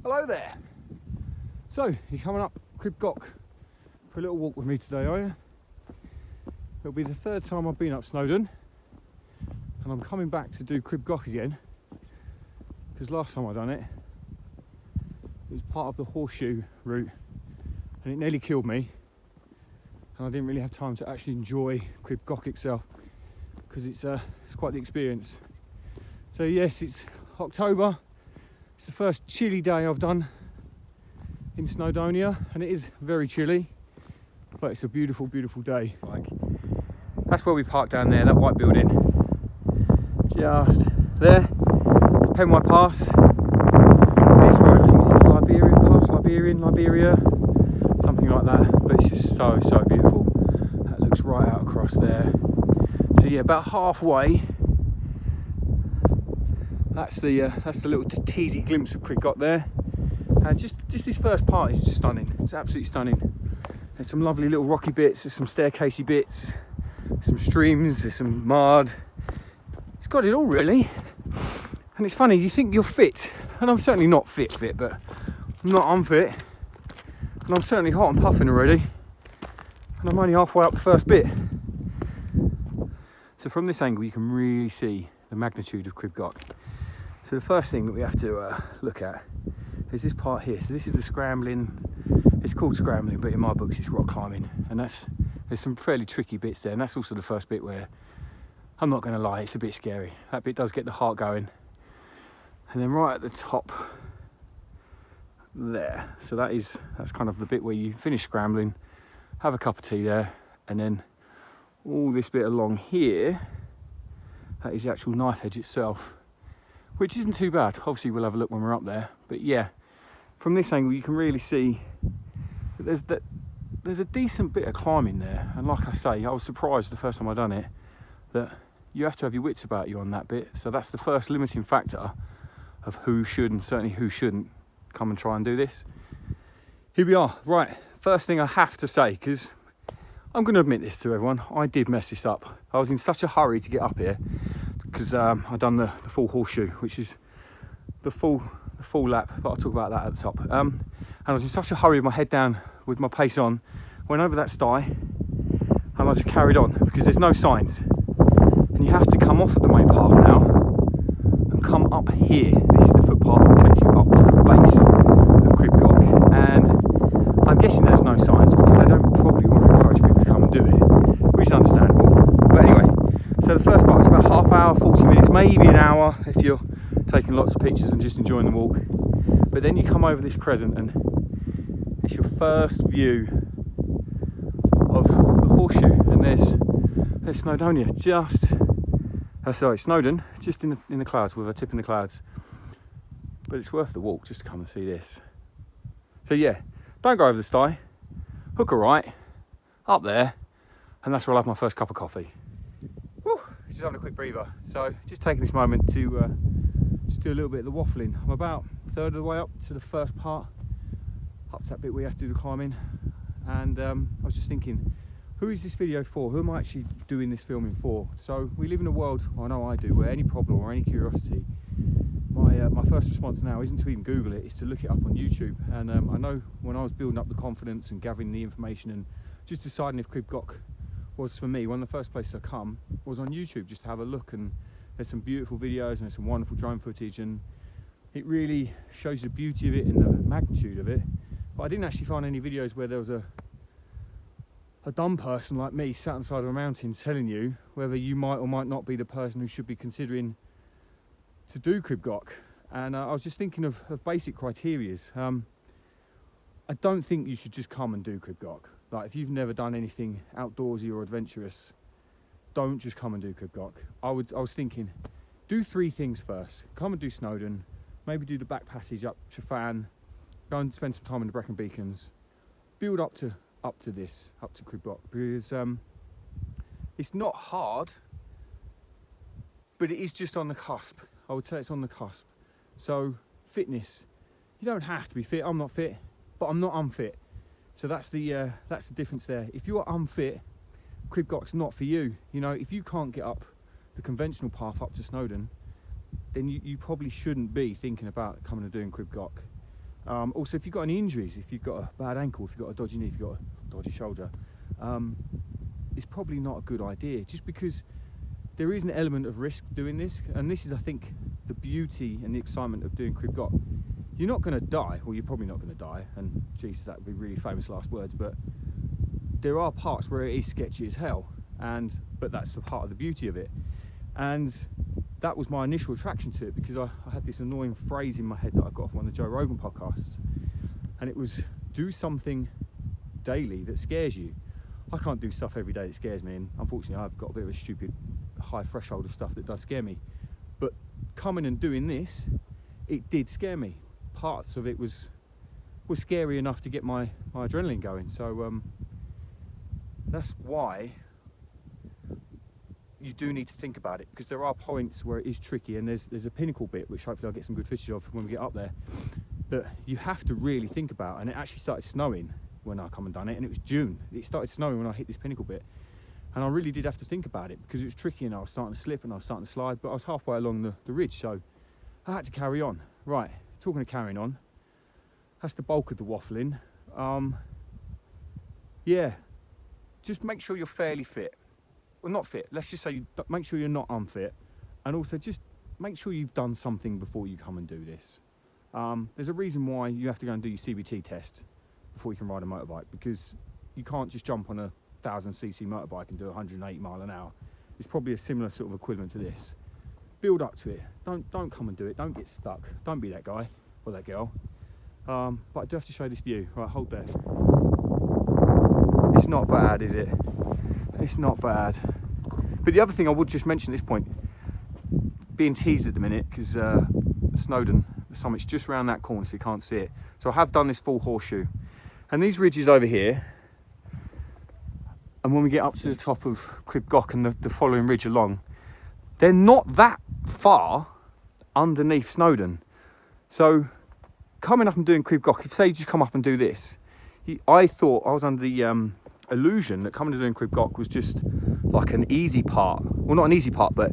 Hello there. So, you're coming up Crib Goch for a little walk with me today, are you? It'll be the third time I've been up Snowdon, and I'm coming back to do Crib Goch again, because last time I done it, it was part of the horseshoe route, and it nearly killed me, and I didn't really have time to actually enjoy Crib Goch itself, because it's quite the experience. So yes, it's October. It's the first chilly day I've done in Snowdonia, and it is very chilly, but it's a beautiful, beautiful day. Like, that's where we parked down there, that white building. Just there. It's Penway Pass. This road, I think it's the Liberian Pass, Liberia, something like that. But it's just so, so beautiful. That looks right out across there. So yeah, about halfway. That's the little teasy glimpse of Crib Goch there. And just this first part is just stunning. It's absolutely stunning. There's some lovely little rocky bits, there's some staircasey bits, some streams, there's some mud. It's got it all really. And it's funny, you think you're fit, and I'm certainly not fit, but I'm not unfit. And I'm certainly hot and puffing already. And I'm only halfway up the first bit. So from this angle you can really see the magnitude of Crib Goch. So the first thing that we have to look at is this part here. So this is the scrambling. It's called scrambling, but in my books it's rock climbing, and there's some fairly tricky bits there, and that's also the first bit where, I'm not going to lie, it's a bit scary. That bit does get the heart going. And then right at the top there, so that's kind of the bit where you finish scrambling, have a cup of tea there, and then all this bit along here, that is the actual knife edge itself, which isn't too bad. Obviously we'll have a look when we're up there, but yeah, from this angle you can really see that there's a decent bit of climbing there. And like I say, I was surprised the first time I done it that you have to have your wits about you on that bit. So that's the first limiting factor of who should, and certainly who shouldn't, come and try and do this. Here we are. Right, first thing I have to say, because I'm going to admit this to everyone, I did mess this up. I was in such a hurry to get up here because I'd done the full horseshoe, which is the full lap, but I'll talk about that at the top. And I was in such a hurry with my head down, with my pace on, went over that sty, and I just carried on because there's no signs. And you have to come off of the main path now and come up here. This is the footpath that takes you up to the base of Crib Goch. And I'm guessing there's no signs because they don't probably want to encourage people to come and do it, which is understandable. But anyway, so the first part is about half hour, 40 minutes, maybe an hour if you're taking lots of pictures and just enjoying the walk. But then you come over this crescent and it's your first view of the horseshoe, and there's Snowdonia Snowdon just in the clouds, with a tip in the clouds. But it's worth the walk just to come and see this. So yeah, don't go over the sty, hook a right up there, and that's where I'll have my first cup of coffee. Woo, just having a quick breather. So just taking this moment to just do a little bit of the waffling. I'm about a third of the way up to the first part, up to that bit where you have to do the climbing. And I was just thinking, who is this video for? Who am I actually doing this filming for? So we live in a world, I know I do, where any problem or any curiosity, my first response now isn't to even Google it, it's to look it up on YouTube. And I know when I was building up the confidence and gathering the information and just deciding if Crib Goch was for me, one of the first places I come was on YouTube, just to have a look. And there's some beautiful videos and there's some wonderful drone footage, and it really shows the beauty of it and the magnitude of it. But I didn't actually find any videos where there was a dumb person like me sat on the side of a mountain telling you whether you might or might not be the person who should be considering to do Crib Goch. And I was just thinking of basic criterias. I don't think you should just come and do Crib Goch. Like, if you've never done anything outdoorsy or adventurous, don't just come and do Crib Goch. I was thinking, do three things first. Come and do Snowdon, maybe do the back passage up Chafan, go and spend some time in the Brecon Beacons, build up to Crib Goch, because it's not hard, but it is just on the cusp. I would say it's on the cusp. So fitness, you don't have to be fit. I'm not fit, but I'm not unfit. So that's the difference there. If you're unfit, Crib Goch's not for you. You know, if you can't get up the conventional path up to Snowdon, then you probably shouldn't be thinking about coming and doing Crib Goch. Also, if you've got any injuries, if you've got a bad ankle, if you've got a dodgy knee, if you've got a dodgy shoulder, it's probably not a good idea, just because there is an element of risk doing this. And this is, I think, the beauty and the excitement of doing Crib Goch. You're not going to die, well, you're probably not going to die, and Jesus, that would be really famous last words, but there are parts where it is sketchy as hell, but that's the part of the beauty of it. And that was my initial attraction to it, because I had this annoying phrase in my head that I got off one of the Joe Rogan podcasts, and it was, do something daily that scares you. I can't do stuff every day that scares me, and unfortunately I've got a bit of a stupid high threshold of stuff that does scare me. But coming and doing this, it did scare me. Parts of it was scary enough to get my adrenaline going. So that's why you do need to think about it, because there are points where it is tricky, and there's a pinnacle bit, which hopefully I'll get some good footage of when we get up there, that you have to really think about. And it actually started snowing when I come and done it, and it was June. It started snowing when I hit this pinnacle bit, and I really did have to think about it, because it was tricky, and I was starting to slip and I was starting to slide, but I was halfway along the ridge, so I had to carry on. Right, talking of carrying on, that's the bulk of the waffling. Yeah, just make sure you're fairly fit. Well, not fit, let's just say make sure you're not unfit, and also just make sure you've done something before you come and do this. There's a reason why you have to go and do your CBT test before you can ride a motorbike, because you can't just jump on a 1000cc motorbike and do 180 mile an hour. It's probably a similar sort of equivalent to this. Build up to it. Don't come and do it. Don't get stuck. Don't be that guy or that girl. But I do have to show this view. Right, hold there. It's not bad, is it? It's not bad. But the other thing I would just mention at this point, being teased at the minute, because Snowdon, the summit's just around that corner, so you can't see it. So I have done this full horseshoe. And these ridges over here, and when we get up to the top of Crib Goch and the following ridge along, they're not that far underneath Snowdon. So coming up and doing Crib Goch, if say you just come up and do this, I thought I was under the illusion that coming to doing Crib Goch was just like an easy part. Well, not an easy part, but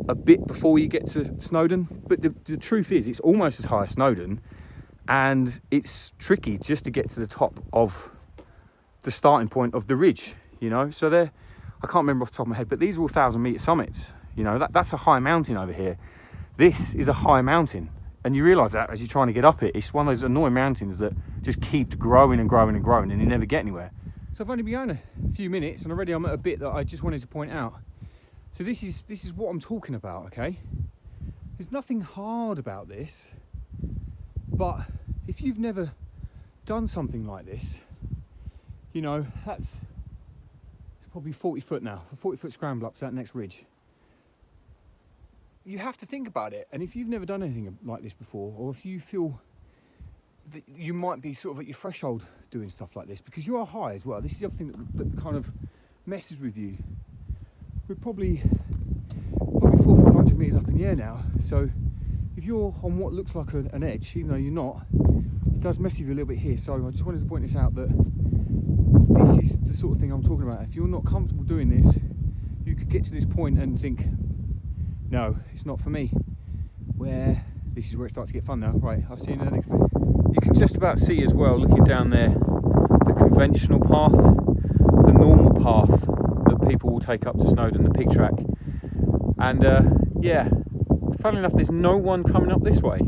a bit before you get to Snowdon. But the truth is, it's almost as high as Snowdon, and it's tricky just to get to the top of the starting point of the ridge, you know. So there, I can't remember off the top of my head, but these are all 1,000-metre summits. You know, that's a high mountain over here. This is a high mountain, and you realise that as you're trying to get up it. It's one of those annoying mountains that just keeps growing and growing and growing, and you never get anywhere. So I've only been going a few minutes, and already I'm at a bit that I just wanted to point out. So this is what I'm talking about, okay? There's nothing hard about this, but if you've never done something like this, you know, it's probably 40 foot now, a 40 foot scramble up to that next ridge. You have to think about it, and if you've never done anything like this before, or if you feel that you might be sort of at your threshold doing stuff like this, because you are high as well. This is the other thing that kind of messes with you. We're probably 400 or 500 metres up in the air now, so if you're on what looks like an edge, even though you're not, it does mess with you a little bit here. So I just wanted to point this out, that this is the sort of thing I'm talking about. If you're not comfortable doing this, you could get to this point and think, no, it's not for me. Where this is where it starts to get fun now. Right, I'll see you in the next bit. You can just about see as well, looking down there, the conventional path, the normal path that people will take up to Snowdon, the pig track. And yeah, funnily enough, there's no one coming up this way.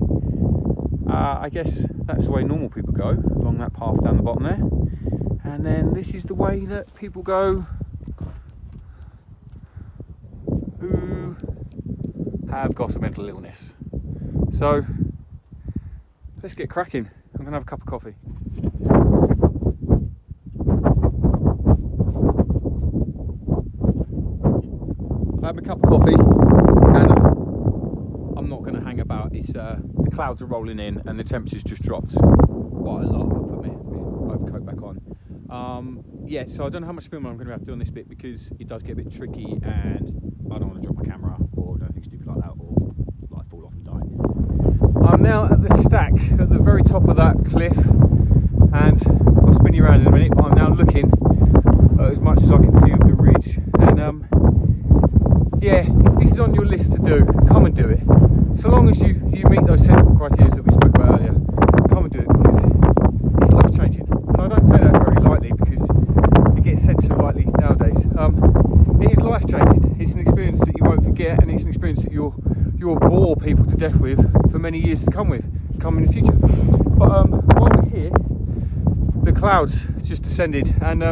I guess that's the way normal people go, along that path down the bottom there. And then this is the way that people go who have got a mental illness. So let's get cracking. I'm gonna have a cup of coffee. I've had my cup of coffee, and I'm not gonna hang about. It's the clouds are rolling in and the temperature's just dropped quite a lot. I'll put my overcoat back on. Yeah, so I don't know how much filming I'm going to have to do on this bit, because it does get a bit tricky, and I don't want to drop my camera or do anything stupid like that, or like fall off and die. So I'm now at the stack at the very top of that cliff, and I'll spin you around in a minute, but I'm now looking at as much as I can see of the ridge. And yeah, if this is on your list to do, come and do it. So long as you meet those sensible criteria that we spoke about earlier. you'll bore people to death with for many years to come in the future. But while we're here, the clouds just descended, and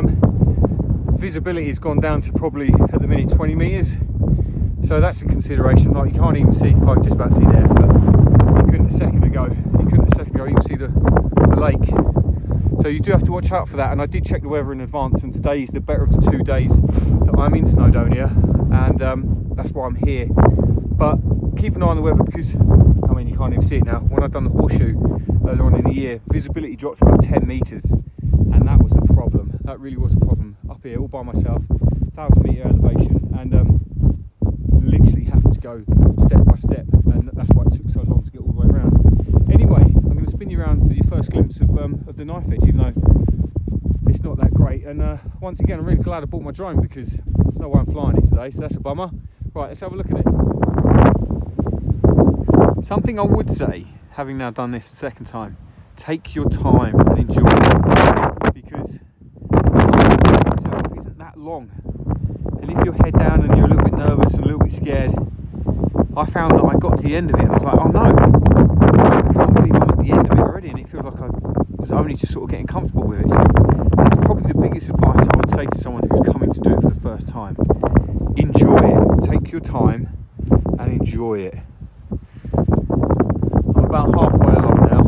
visibility has gone down to probably at the minute 20 meters. So that's a consideration. Like, you can't even see, I can just about see there, but you couldn't a second ago. You can see the lake. So you do have to watch out for that. And I did check the weather in advance, and today is the better of the 2 days that I'm in Snowdonia, and that's why I'm here. But keep an eye on the weather, because I mean, you can't even see it now. When I've done the horseshoe earlier on in the year, visibility dropped around 10 meters, and that was a problem. That really was a problem up here, all by myself, 1,000-meter elevation, and literally have to go step by step, and that's why it took so long to get all the way around. Anyway, I'm going to spin you around for your first glimpse of the knife edge, even though it's not that great. And once again, I'm really glad I bought my drone, because there's no way I'm flying it today, so that's a bummer. Right, let's have a look at it. Something I would say, having now done this the second time, take your time and enjoy it, because the itself isn't that long. And if you're head down and you're a little bit nervous and a little bit scared, I found that I got to the end of it and I was like, oh no, I can't believe I'm at the end of it already, and it feels like I was only just sort of getting comfortable with it. So that's probably the biggest advice I would say to someone who's coming to do it for the first time. Enjoy it, take your time and enjoy it. I'm about halfway along now.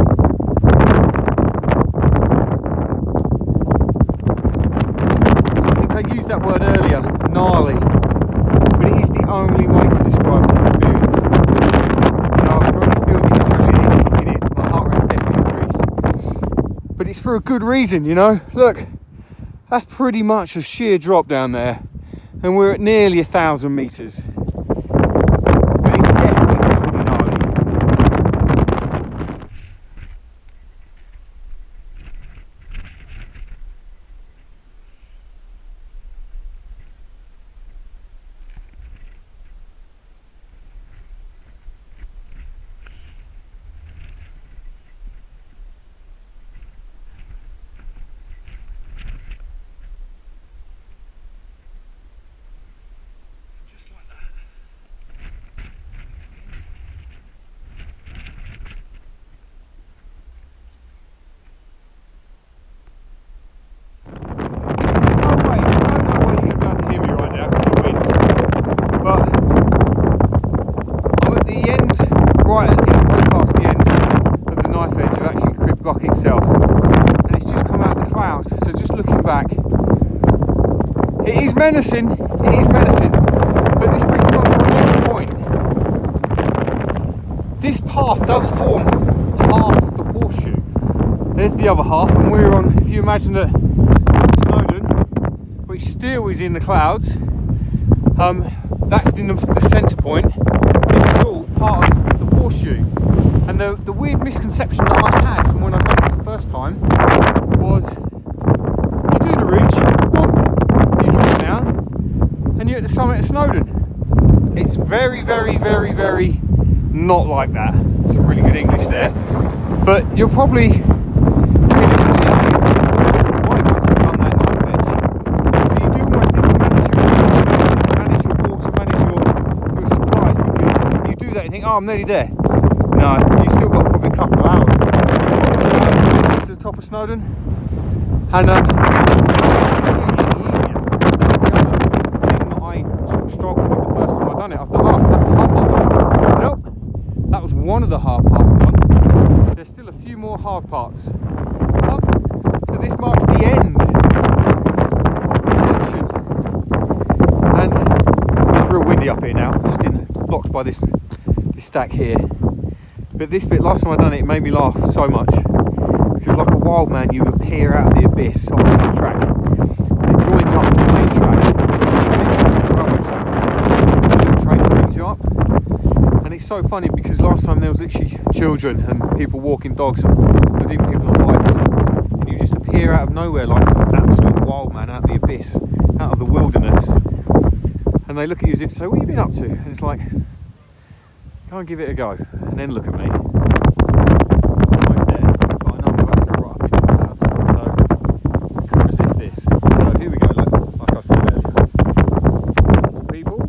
So I think I used that word earlier, gnarly, but it is the only way to describe this experience. You know, I can already feel the adrenaline is kicking in, my heart rate's definitely increased. But it's for a good reason, you know. Look, that's pretty much a sheer drop down there, and we're at nearly 1,000 meters. But it's definitely gnarly. Right at the end, way past the end of the knife edge of actually Crib Goch itself, and it's just come out of the clouds. So just looking back, it is menacing, but this brings me on to my next point. This path does form half of the horseshoe. There's the other half, and we're on, if you imagine that Snowdon, which still is in the clouds, that's in the centre point. This is all part of the horseshoe. And the weird misconception that I had from when I done this the first time was, you do the ridge, boom, you drop down, and you're at the summit of Snowdon. It's very, very, very, very not like that. Some really good English there. But you're probably going to see it once you've done that knife edge. So you do almost need to manage your water, manage your supplies, because you do that and think, oh, I'm nearly there. No, you still got probably a couple of hours. 2 hours to the top of Snowdon. And that's the other thing that I sort of struggled with the first time I done it. I thought, oh, that's the hard part done. Nope, that was one of the hard parts done. There's still a few more hard parts. So this marks the end of this section. And it's real windy up here now, just blocked by this stack here. But this bit, last time I done it, it made me laugh so much, because like a wild man you appear out of the abyss off this track. It joins up with the main track, which is the next railway track. The train that brings you up. And it's so funny because last time there was literally children and people walking dogs, and there was even people on bikes, and you just appear out of nowhere like some absolute wild man out of the abyss, out of the wilderness, and they look at you as if to say, what have you been up to? And it's like, go and give it a go, and then look at me. Almost there, but I know I'm about to go right up into the clouds, so I can't resist this. So here we go, like I said earlier. More people.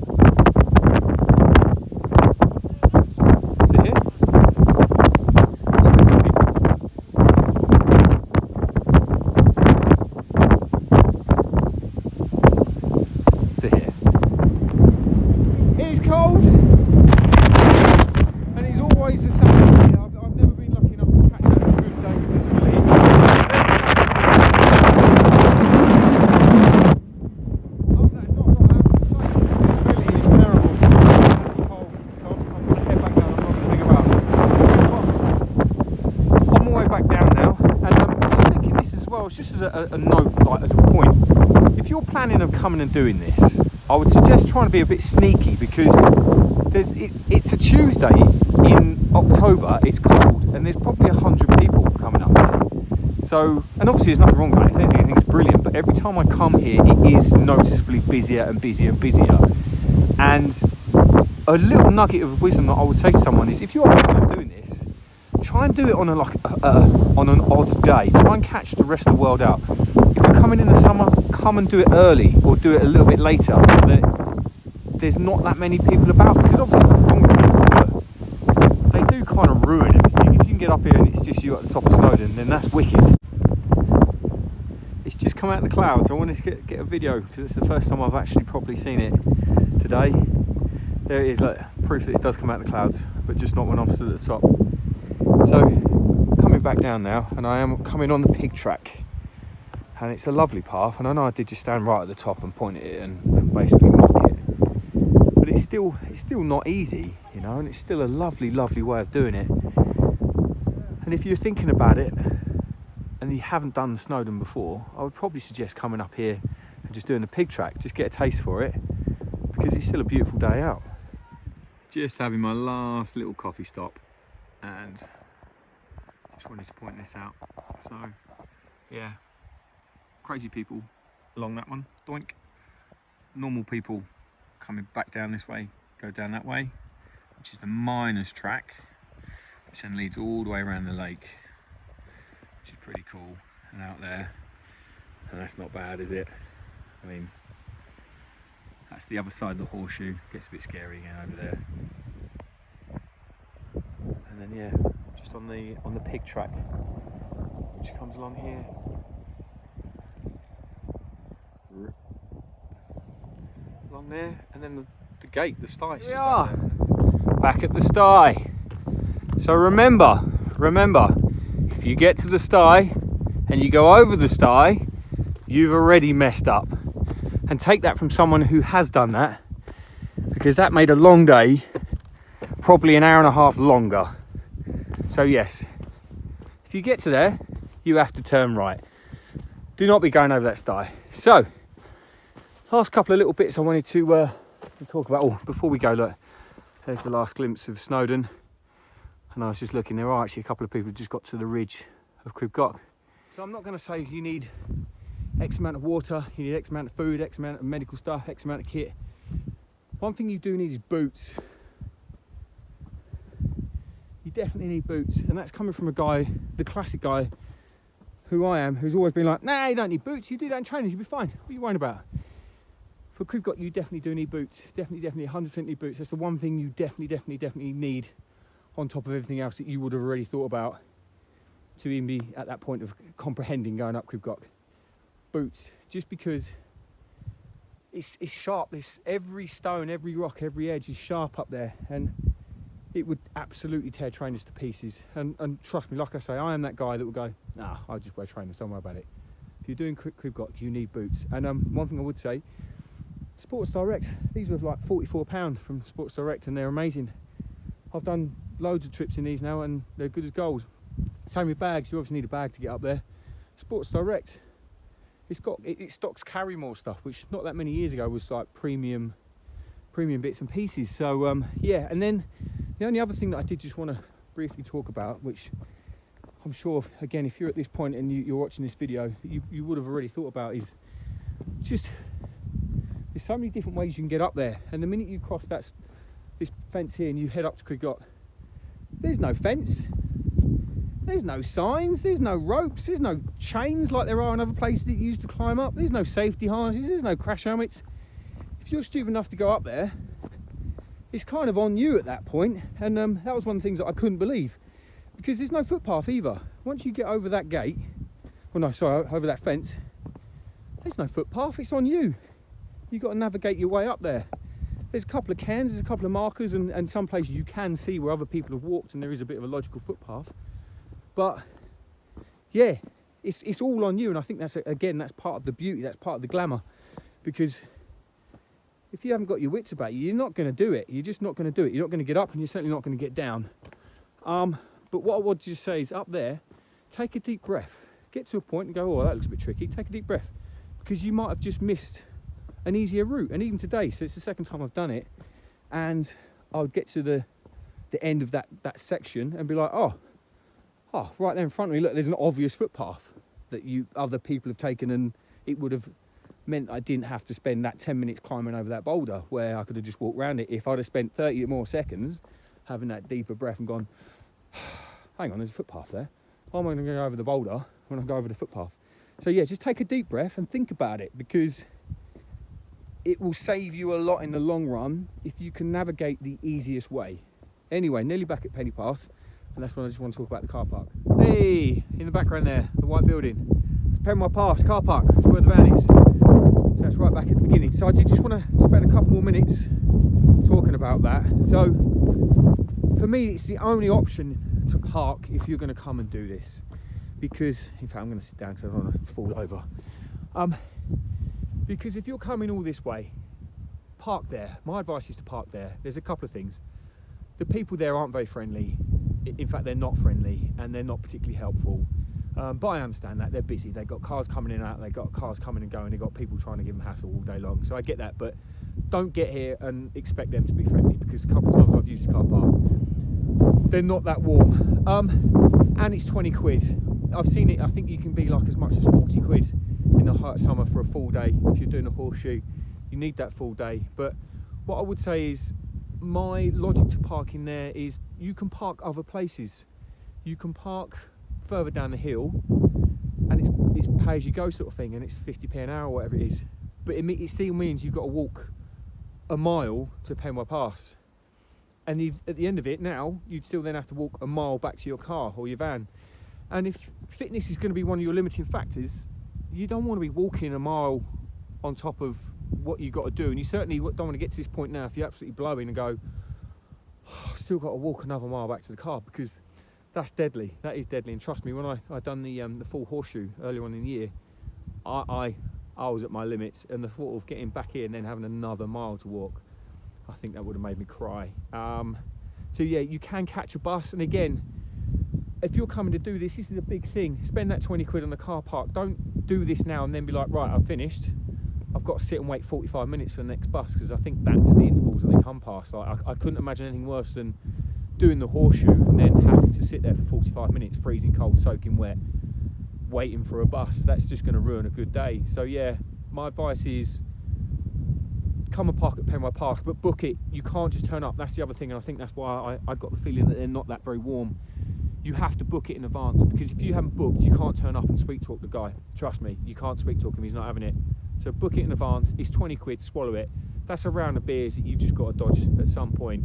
So it's just as a note, like as a point, if you're planning on coming and doing this, I would suggest trying to be a bit sneaky, because it's a Tuesday in October, it's cold, and there's probably 100 people coming up there. So, and obviously there's nothing wrong with it, I think it's brilliant, but every time I come here, it is noticeably busier and busier and busier. And a little nugget of wisdom that I would say to someone is, if you are doing this, try and do it on on an odd day. Try and catch the rest of the world out. If you're coming in the summer, come and do it early, or do it a little bit later, so that there's not that many people about. Because obviously, they do kind of ruin everything. If you can get up here and it's just you at the top of Snowdon, then that's wicked. It's just come out of the clouds. I wanted to get a video because it's the first time I've actually properly seen it today. There it is, like proof that it does come out of the clouds, but just not when I'm stood at the top. So coming back down now, and I am coming on the pig track, and it's a lovely path. And I know I did just stand right at the top and point at it and basically mock it, but it's still not easy, you know, and it's still a lovely way of doing it. And if you're thinking about it and you haven't done Snowdon before, I would probably suggest coming up here and just doing the pig track, just get a taste for it, because it's still a beautiful day out. Just having my last little coffee stop, and just wanted to point this out. So yeah, crazy people along that one, doink. Normal people coming back down this way, go down that way, which is the miners track, which then leads all the way around the lake, which is pretty cool, and out there. And that's not bad, is it? I mean, that's the other side of the horseshoe. Gets a bit scary again over there. And then yeah, just on the pig track, which comes along here. Along there, and then the gate, the sty. We are back at the sty. So remember, if you get to the sty and you go over the sty, you've already messed up. And take that from someone who has done that, because that made a long day, probably an hour and a half longer. So yes, if you get to there, you have to turn right. Do not be going over that sty. So, last couple of little bits I wanted to talk about. Oh, before we go, look, there's the last glimpse of Snowdon. And I was just looking, there are actually a couple of people who just got to the ridge of Crib Goch. So I'm not going to say you need X amount of water, you need X amount of food, X amount of medical stuff, X amount of kit. One thing you do need is boots. You definitely need boots, and that's coming from a guy, the classic guy, who I am, who's always been like, nah, you don't need boots, you do that in training, you'll be fine. What are you worrying about? For Crib Goch, you definitely do need boots. Definitely 100% need boots. That's the one thing you definitely need, on top of everything else that you would have already thought about to even be at that point of comprehending going up Crib Goch. Boots, just because it's sharp. Every stone, every rock, every edge is sharp up there, and it would absolutely tear trainers to pieces. And trust me, like I say, I am that guy that will go, nah, I'll just wear trainers, don't worry about it. If you're doing Crib Goch, you need boots. And one thing I would say, Sports Direct, these were like £44 from Sports Direct, and they're amazing. I've done loads of trips in these now, and they're good as gold. Same with bags, you obviously need a bag to get up there. Sports Direct, it stocks Carrymore stuff, which not that many years ago was like premium bits and pieces. So yeah, and then the only other thing that I did just want to briefly talk about, which I'm sure, again, if you're at this point and you're watching this video, you would have already thought about, is just there's so many different ways you can get up there. And the minute you cross this fence here and you head up to Crib Goch, there's no fence, there's no signs, there's no ropes, there's no chains like there are in other places that you use to climb up, there's no safety harnesses, there's no crash helmets. If you're stupid enough to go up there, it's kind of on you at that point. And that was one of the things that I couldn't believe, because there's no footpath either. Once you get over that gate, oh no, sorry, over that fence, there's no footpath, it's on you. You've got to navigate your way up there. There's a couple of cans, there's a couple of markers, and some places you can see where other people have walked, and there is a bit of a logical footpath. But yeah, it's all on you, and I think that's part of the beauty, that's part of the glamour. Because if you haven't got your wits about you, you're not going to do it. You're just not going to do it. You're not going to get up, and you're certainly not going to get down. But what I would just say is, up there, take a deep breath. get to a point and go, oh, that looks a bit tricky, take a deep breath, because you might have just missed an easier route. And even today, so it's the second time I've done it, and I would get to the end of that section and be like, oh, right there in front of me, look, there's an obvious footpath that other people have taken, and it would have meant I didn't have to spend that 10 minutes climbing over that boulder, where I could have just walked around it. If I'd have spent 30 more seconds having that deeper breath and gone, hang on, there's a footpath there. Why am I going to go over the boulder when I go over the footpath? So yeah, just take a deep breath and think about it, because it will save you a lot in the long run if you can navigate the easiest way. Anyway, nearly back at Penny Pass, and that's when I just want to talk about the car park. Hey, in the background there, the white building. It's Penny Pass car park, that's where the van is. So that's right back at the beginning. So I did just want to spend a couple more minutes talking about that. So for me, it's the only option to park if you're going to come and do this. Because, in fact, I'm going to sit down because I don't want to fall over. Because if you're coming all this way, park there. My advice is to park there. There's a couple of things. The people there aren't very friendly. In fact, they're not friendly, and they're not particularly helpful. But I understand that. They're busy. They've got cars coming in and out. They've got cars coming and going. They've got people trying to give them hassle all day long. So I get that. But don't get here and expect them to be friendly, because a couple of times I've used this car park, they're not that warm. And it's 20 quid. I've seen it. I think you can be like as much as 40 quid in the hot summer for a full day. If you're doing a horseshoe, you need that full day. But what I would say is, my logic to parking there is, you can park other places. You can park further down the hill, and it's pay as you go sort of thing, and it's 50p an hour or whatever it is. But it still means you've got to walk a mile to Penway Pass, and at the end of it now, you'd still then have to walk a mile back to your car or your van. And if fitness is going to be one of your limiting factors, you don't want to be walking a mile on top of what you've got to do. And you certainly don't want to get to this point now if you're absolutely blowing and go, oh, I've still got to walk another mile back to the car, because that's deadly. That is deadly. And trust me, when I done the full horseshoe earlier on in the year, I was at my limits, and the thought of getting back here and then having another mile to walk, I think that would have made me cry. So yeah, you can catch a bus, and again, if you're coming to do this is a big thing. Spend that 20 quid on the car park. Don't do this now and then be like, right, I've finished. I've got to sit and wait 45 minutes for the next bus, because I think that's the intervals that they come past. Like, I couldn't imagine anything worse than doing the horseshoe and then having to sit there for 45 minutes, freezing cold, soaking wet, waiting for a bus. That's just going to ruin a good day. So yeah, my advice is, come and park at Penway Pass, but book it. You can't just turn up. That's the other thing, and I think that's why I got the feeling that they're not that very warm. You have to book it in advance, because if you haven't booked, you can't turn up and sweet talk the guy. Trust me, you can't sweet talk him, he's not having it. So book it in advance. It's 20 quid, swallow it. That's a round of beers that you've just got to dodge at some point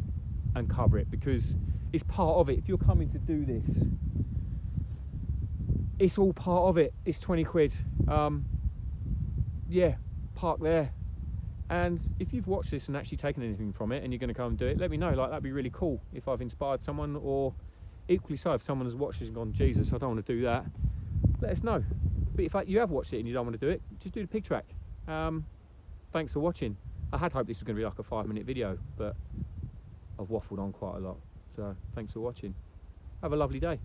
and cover it, because it's part of it. If you're coming to do this, it's all part of it. It's 20 quid. Yeah, park there. And if you've watched this and actually taken anything from it and you're going to come and do it, let me know. Like, that'd be really cool if I've inspired someone, or equally so, if someone has watched this and gone, Jesus, I don't want to do that, let us know. But if you have watched it and you don't want to do it, just do the pig track. Thanks for watching. I had hoped this was going to be like a 5-minute video, but I've waffled on quite a lot. So thanks for watching. Have a lovely day.